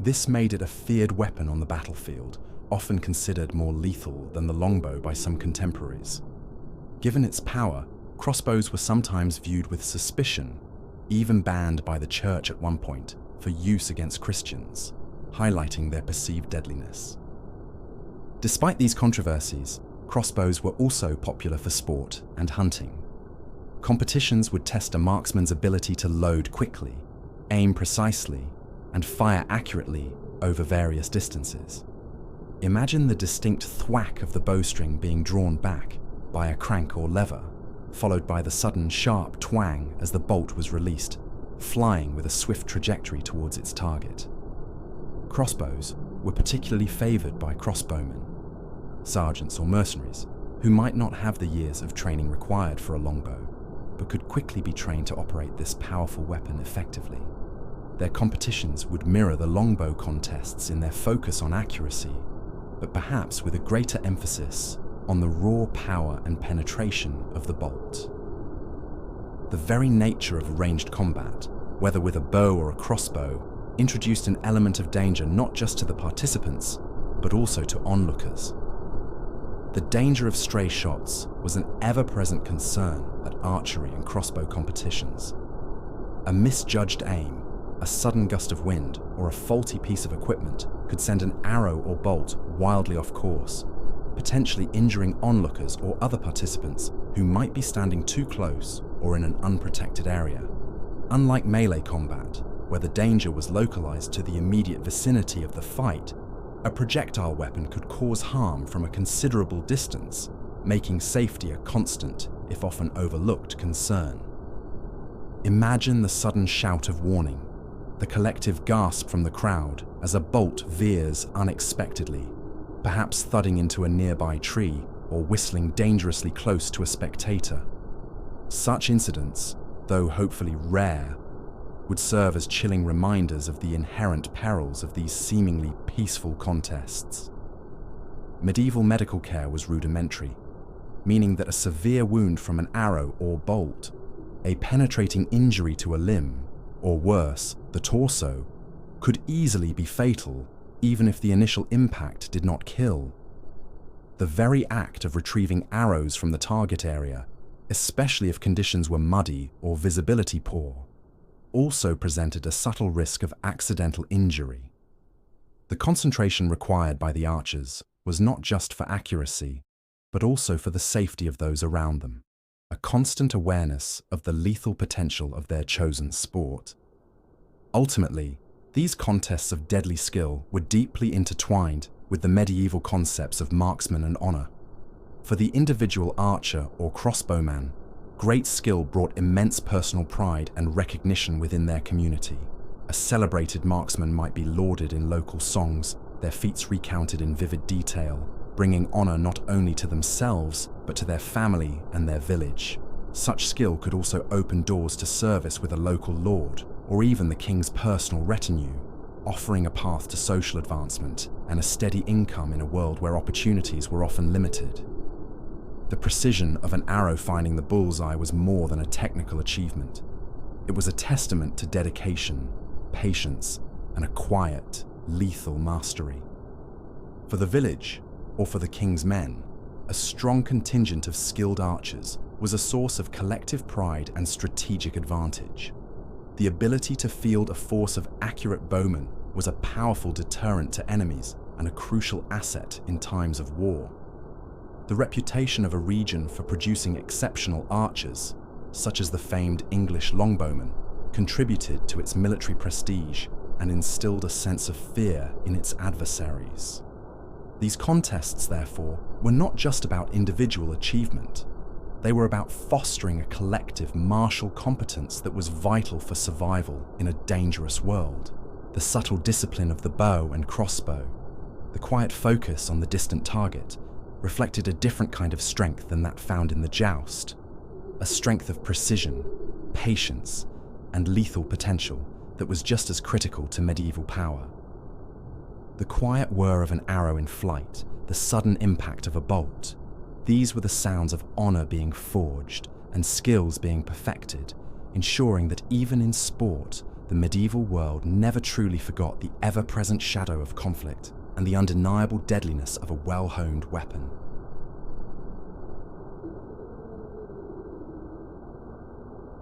This made it a feared weapon on the battlefield, often considered more lethal than the longbow by some contemporaries. Given its power, crossbows were sometimes viewed with suspicion, even banned by the church at one point for use against Christians, highlighting their perceived deadliness. Despite these controversies, crossbows were also popular for sport and hunting. Competitions would test a marksman's ability to load quickly, aim precisely, and fire accurately over various distances. Imagine the distinct thwack of the bowstring being drawn back by a crank or lever, followed by the sudden sharp twang as the bolt was released, flying with a swift trajectory towards its target. Crossbows were particularly favored by crossbowmen, sergeants or mercenaries, who might not have the years of training required for a longbow, but could quickly be trained to operate this powerful weapon effectively. Their competitions would mirror the longbow contests in their focus on accuracy, but perhaps with a greater emphasis on the raw power and penetration of the bolt. The very nature of ranged combat, whether with a bow or a crossbow, introduced an element of danger not just to the participants, but also to onlookers. The danger of stray shots was an ever-present concern at archery and crossbow competitions. A misjudged aim, a sudden gust of wind, or a faulty piece of equipment could send an arrow or bolt wildly off course, potentially injuring onlookers or other participants who might be standing too close or in an unprotected area. Unlike melee combat, where the danger was localized to the immediate vicinity of the fight, a projectile weapon could cause harm from a considerable distance, making safety a constant, if often overlooked, concern. Imagine the sudden shout of warning, the collective gasp from the crowd as a bolt veers unexpectedly, perhaps thudding into a nearby tree or whistling dangerously close to a spectator. Such incidents, though hopefully rare, would serve as chilling reminders of the inherent perils of these seemingly peaceful contests. Medieval medical care was rudimentary, meaning that a severe wound from an arrow or bolt, a penetrating injury to a limb, or worse, the torso, could easily be fatal even if the initial impact did not kill. The very act of retrieving arrows from the target area, especially if conditions were muddy or visibility poor, also presented a subtle risk of accidental injury. The concentration required by the archers was not just for accuracy, but also for the safety of those around them, a constant awareness of the lethal potential of their chosen sport. Ultimately, these contests of deadly skill were deeply intertwined with the medieval concepts of marksman and honor. For the individual archer or crossbowman, great skill brought immense personal pride and recognition within their community. A celebrated marksman might be lauded in local songs, their feats recounted in vivid detail, bringing honor not only to themselves, but to their family and their village. Such skill could also open doors to service with a local lord, or even the king's personal retinue, offering a path to social advancement and a steady income in a world where opportunities were often limited. The precision of an arrow finding the bullseye was more than a technical achievement. It was a testament to dedication, patience, and a quiet, lethal mastery. For the village, or for the king's men, a strong contingent of skilled archers was a source of collective pride and strategic advantage. The ability to field a force of accurate bowmen was a powerful deterrent to enemies and a crucial asset in times of war. The reputation of a region for producing exceptional archers, such as the famed English longbowmen, contributed to its military prestige and instilled a sense of fear in its adversaries. These contests, therefore, were not just about individual achievement. They were about fostering a collective martial competence that was vital for survival in a dangerous world. The subtle discipline of the bow and crossbow, the quiet focus on the distant target, reflected a different kind of strength than that found in the joust, a strength of precision, patience, and lethal potential that was just as critical to medieval power. The quiet whir of an arrow in flight, the sudden impact of a bolt, these were the sounds of honor being forged and skills being perfected, ensuring that even in sport, the medieval world never truly forgot the ever-present shadow of conflict and the undeniable deadliness of a well-honed weapon.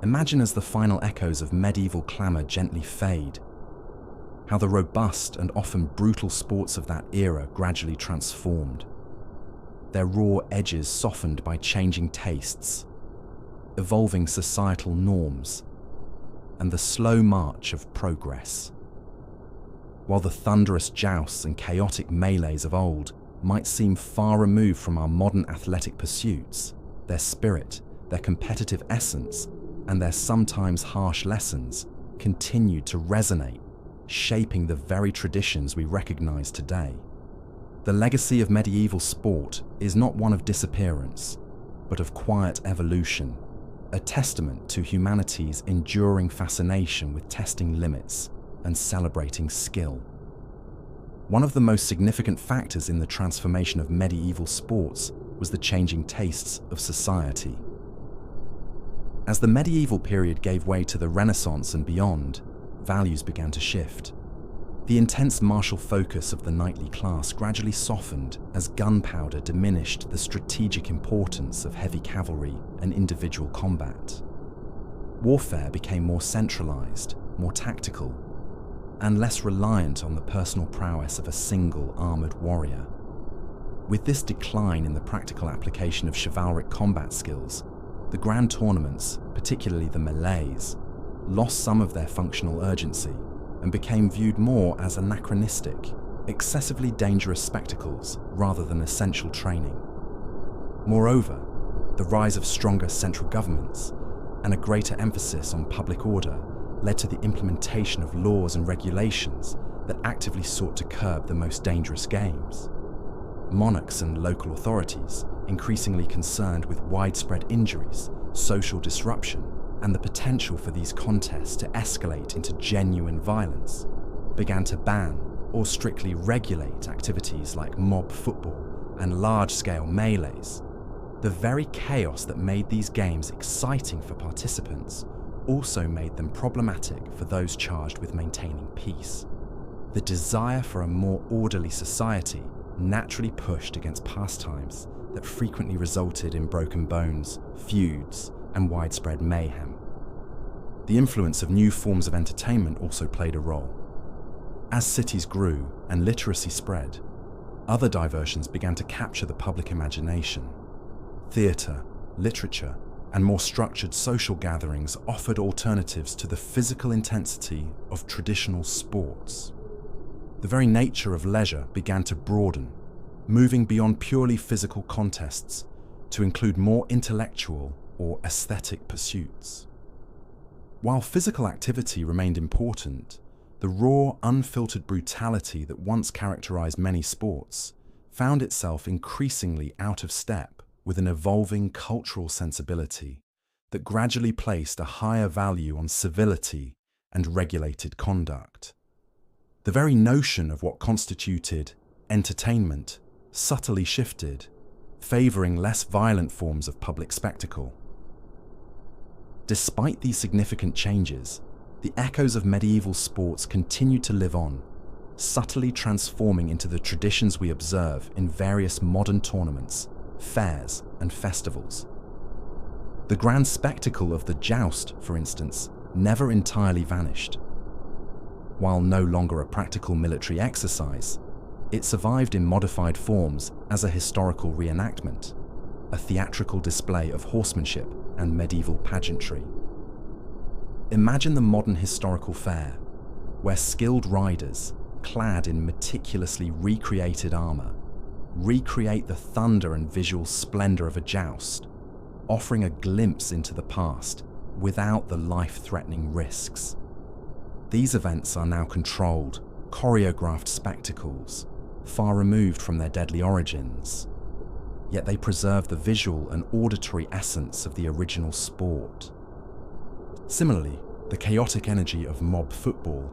Imagine as the final echoes of medieval clamor gently fade, how the robust and often brutal sports of that era gradually transformed, their raw edges softened by changing tastes, evolving societal norms, and the slow march of progress. While the thunderous jousts and chaotic melees of old might seem far removed from our modern athletic pursuits, their spirit, their competitive essence, and their sometimes harsh lessons continued to resonate, shaping the very traditions we recognize today. The legacy of medieval sport is not one of disappearance, but of quiet evolution, a testament to humanity's enduring fascination with testing limits and celebrating skill. One of the most significant factors in the transformation of medieval sports was the changing tastes of society. As the medieval period gave way to the Renaissance and beyond, values began to shift. The intense martial focus of the knightly class gradually softened as gunpowder diminished the strategic importance of heavy cavalry and individual combat. Warfare became more centralized, more tactical, and less reliant on the personal prowess of a single armored warrior. With this decline in the practical application of chivalric combat skills, the grand tournaments, particularly the melees, lost some of their functional urgency and became viewed more as anachronistic, excessively dangerous spectacles rather than essential training. Moreover, the rise of stronger central governments and a greater emphasis on public order led to the implementation of laws and regulations that actively sought to curb the most dangerous games. Monarchs and local authorities, increasingly concerned with widespread injuries, social disruption, and the potential for these contests to escalate into genuine violence, began to ban or strictly regulate activities like mob football and large-scale melees. The very chaos that made these games exciting for participants also made them problematic for those charged with maintaining peace. The desire for a more orderly society naturally pushed against pastimes that frequently resulted in broken bones, feuds, and widespread mayhem. The influence of new forms of entertainment also played a role. As cities grew and literacy spread, other diversions began to capture the public imagination. Theatre, literature, and more structured social gatherings offered alternatives to the physical intensity of traditional sports. The very nature of leisure began to broaden, moving beyond purely physical contests to include more intellectual or aesthetic pursuits. While physical activity remained important, the raw, unfiltered brutality that once characterized many sports found itself increasingly out of step with an evolving cultural sensibility that gradually placed a higher value on civility and regulated conduct. The very notion of what constituted entertainment subtly shifted, favoring less violent forms of public spectacle. Despite these significant changes, the echoes of medieval sports continued to live on, subtly transforming into the traditions we observe in various modern tournaments, fairs, and festivals. The grand spectacle of the joust, for instance, never entirely vanished. While no longer a practical military exercise, it survived in modified forms as a historical reenactment, a theatrical display of horsemanship and medieval pageantry. Imagine the modern historical fair, where skilled riders, clad in meticulously recreated armor, recreate the thunder and visual splendor of a joust, offering a glimpse into the past without the life-threatening risks. These events are now controlled, choreographed spectacles, far removed from their deadly origins, yet they preserve the visual and auditory essence of the original sport. Similarly, the chaotic energy of mob football,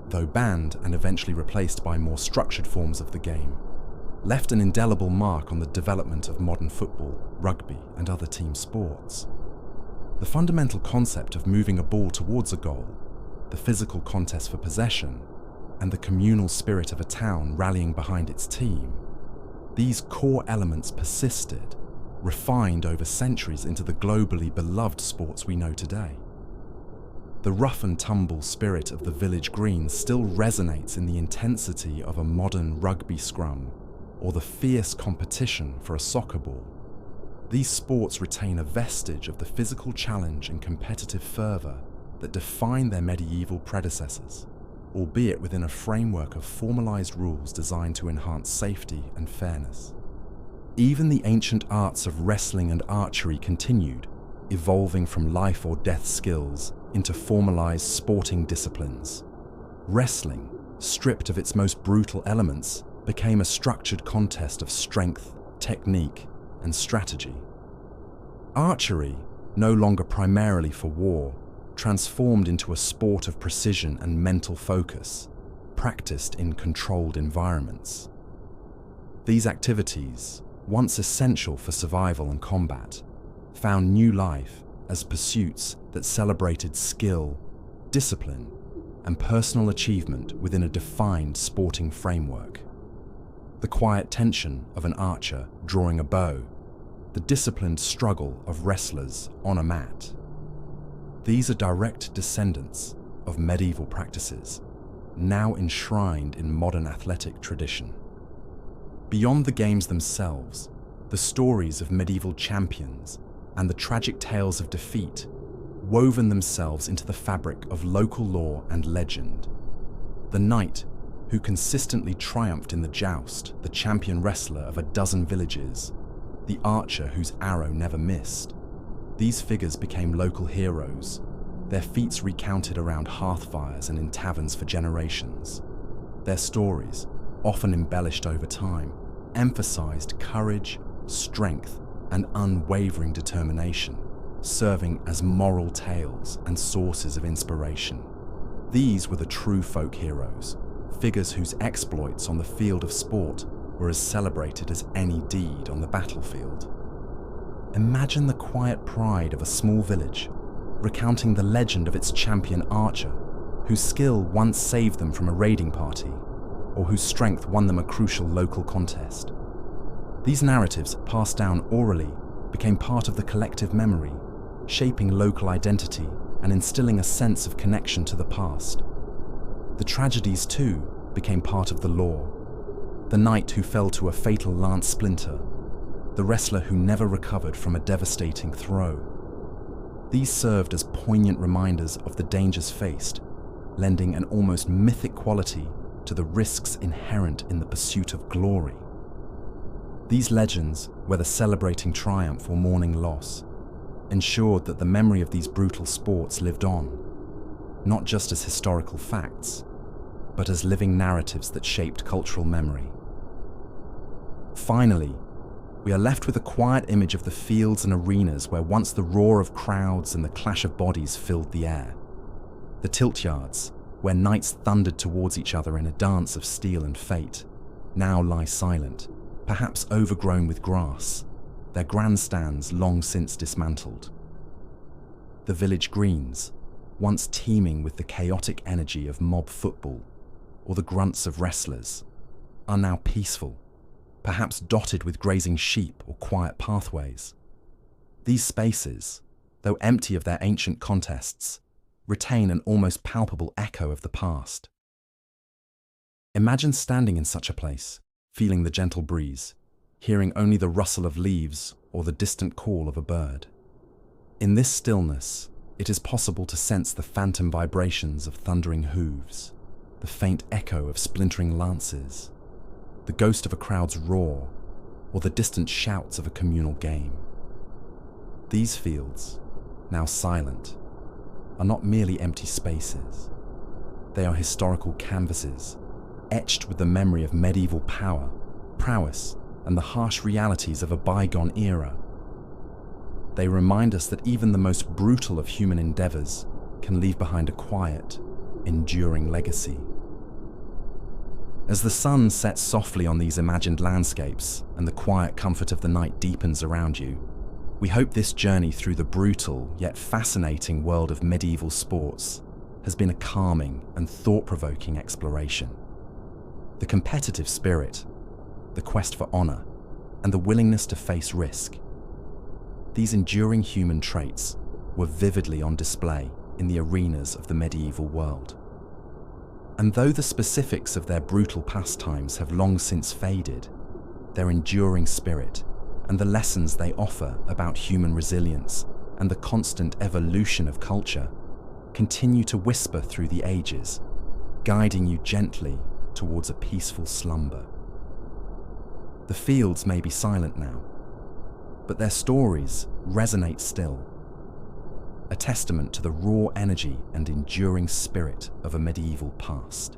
though banned and eventually replaced by more structured forms of the game, left an indelible mark on the development of modern football, rugby, and other team sports. The fundamental concept of moving a ball towards a goal, the physical contest for possession, and the communal spirit of a town rallying behind its team, these core elements persisted, refined over centuries into the globally beloved sports we know today. The rough and tumble spirit of the village green still resonates in the intensity of a modern rugby scrum or the fierce competition for a soccer ball. These sports retain a vestige of the physical challenge and competitive fervor that defined their medieval predecessors, albeit within a framework of formalized rules designed to enhance safety and fairness. Even the ancient arts of wrestling and archery continued, evolving from life or death skills into formalized sporting disciplines. Wrestling, stripped of its most brutal elements, became a structured contest of strength, technique, and strategy. Archery, no longer primarily for war, transformed into a sport of precision and mental focus, practiced in controlled environments. These activities, once essential for survival and combat, found new life as pursuits that celebrated skill, discipline, and personal achievement within a defined sporting framework. The quiet tension of an archer drawing a bow, the disciplined struggle of wrestlers on a mat. These are direct descendants of medieval practices, now enshrined in modern athletic tradition. Beyond the games themselves, the stories of medieval champions and the tragic tales of defeat woven themselves into the fabric of local lore and legend. The knight who consistently triumphed in the joust, the champion wrestler of a dozen villages, the archer whose arrow never missed. These figures became local heroes, their feats recounted around hearthfires and in taverns for generations. Their stories, often embellished over time, emphasized courage, strength, and unwavering determination, serving as moral tales and sources of inspiration. These were the true folk heroes, figures whose exploits on the field of sport were as celebrated as any deed on the battlefield. Imagine the quiet pride of a small village, recounting the legend of its champion archer, whose skill once saved them from a raiding party, or whose strength won them a crucial local contest. These narratives, passed down orally, became part of the collective memory, shaping local identity and instilling a sense of connection to the past. The tragedies, too, became part of the lore. The knight who fell to a fatal lance splinter, the wrestler who never recovered from a devastating throw. These served as poignant reminders of the dangers faced, lending an almost mythic quality to the risks inherent in the pursuit of glory. These legends, whether celebrating triumph or mourning loss, ensured that the memory of these brutal sports lived on, not just as historical facts, but as living narratives that shaped cultural memory. Finally, we are left with a quiet image of the fields and arenas where once the roar of crowds and the clash of bodies filled the air. The tilt yards, where knights thundered towards each other in a dance of steel and fate, now lie silent, perhaps overgrown with grass, their grandstands long since dismantled. The village greens, once teeming with the chaotic energy of mob football or the grunts of wrestlers, are now peaceful, perhaps dotted with grazing sheep or quiet pathways. These spaces, though empty of their ancient contests, retain an almost palpable echo of the past. Imagine standing in such a place, feeling the gentle breeze, hearing only the rustle of leaves or the distant call of a bird. In this stillness, it is possible to sense the phantom vibrations of thundering hooves, the faint echo of splintering lances, the ghost of a crowd's roar, or the distant shouts of a communal game. These fields, now silent, are not merely empty spaces. They are historical canvases, etched with the memory of medieval power, prowess, and the harsh realities of a bygone era. They remind us that even the most brutal of human endeavors can leave behind a quiet, enduring legacy. As the sun sets softly on these imagined landscapes and the quiet comfort of the night deepens around you, we hope this journey through the brutal yet fascinating world of medieval sports has been a calming and thought-provoking exploration. The competitive spirit, the quest for honor, and the willingness to face risk. These enduring human traits were vividly on display in the arenas of the medieval world. And though the specifics of their brutal pastimes have long since faded, their enduring spirit and the lessons they offer about human resilience and the constant evolution of culture continue to whisper through the ages, guiding you gently towards a peaceful slumber. The fields may be silent now, but their stories resonate still, a testament to the raw energy and enduring spirit of a medieval past.